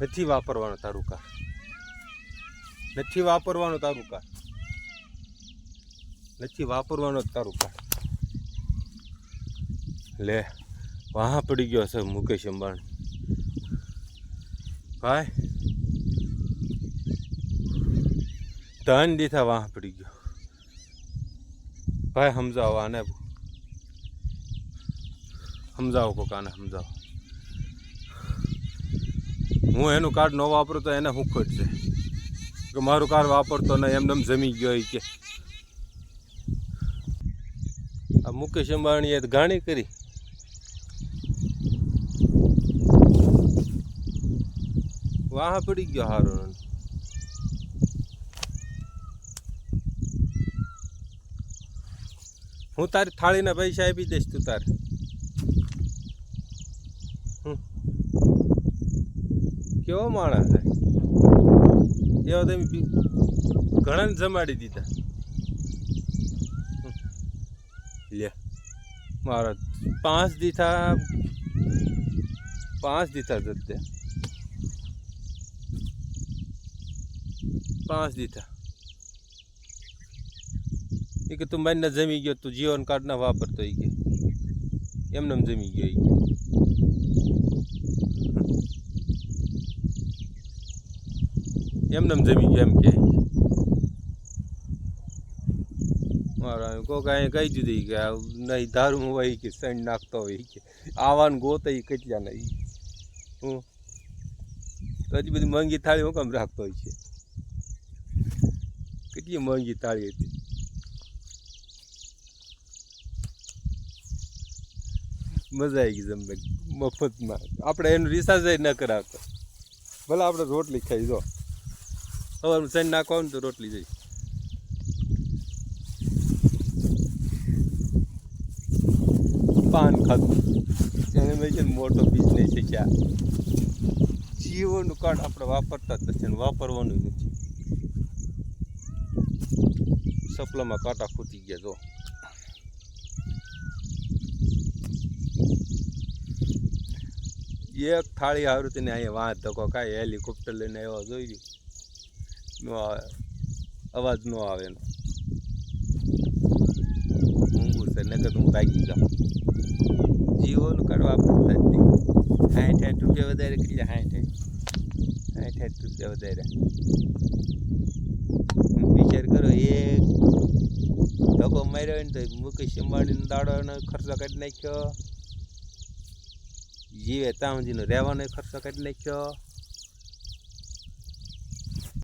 નથી વાપરવાનું તારું કાર, નથી વાપરવાનું તારું કાર, નથી વાપરવાનું તારું કાર. લે વાહ પડી ગયો છે મુકેશ અંબાણી. ભાઈ ધન દીધા વાહ પડી ગયો. ભાઈ સમજાવો આને, સમજાવો કોક આને સમજાવો. હું એનું કાર્ડ ન વાપરું તો એને શું ખોટ છે કે મારું કાર્ડ વાપરતો ને એમને જમી ગયો કે. આ મુકેશ અંબાણીએ ગાણી કરી. વાહ પડી ગયો હારો. હું તારી થાળીના પૈસા આપી દઈશ, તું તારે કેવો માણસ છે એવો તમે ઘણાને જમાડી દીધા. લે મારા 5 દીધા જતે 5 દીધા. એ કે તું મારીને જમી ગયો, તું જીવન કાર્ડ ના વાપરતો એ કે એમને જમી ગયો એ કે. એમને જમી ગયો એમ કે મારા કોક અહીંયા કહી દીધી કે નહીં દારૂ હોય કે સણ નાખતો હોય કે આવાને ગોતે એ કેટલા નહીં. હું તો હજી બધી મોંઘી થાળી હું કામ રાખતો હોય છે. કેટલી મોંઘી થાળી હતી. મજા આવી ગઈ જમવાની મફતમાં. આપણે એનું રિસાર્જ ન કરાવતો, ભલે આપણે રોટલી ખાઈ જો સવારમાં સણ નાખવા ને તો રોટલી જઈ. પાન ખાતું એને મેં છે ને મોટો બિઝનેસ છે ક્યાં. જીવોનું કાર્ડ આપણે વાપરતા જ નથી ને વાપરવાનું નથી. સપલામાં કાંટા ખૂટી ગયા જો. એક થાળી આવૃત્તિને અહીંયા વાંચ ધક્કો કાંઈ હેલિકોપ્ટર લઈને આવ્યો જોઈ ન આવે, અવાજ ન આવે એનો. ઊંઘું છે નકર હું ભાગી જાઉં. જીવોનું કાર્ડ વાપરતા જ નહીં. 60 રૂપિયા વધારે કરી જાય. 60 રૂપિયા વધારે. વિચાર કરો, એક ધક્કો માર્યો હોય ને તો મુકેશ અંબાણીનો દાડોનો ખર્ચો કાઢી નાખ્યો, જીવે ત્યાં સુધીનો રહેવાનો ખર્ચો કાઢી નાખ્યો.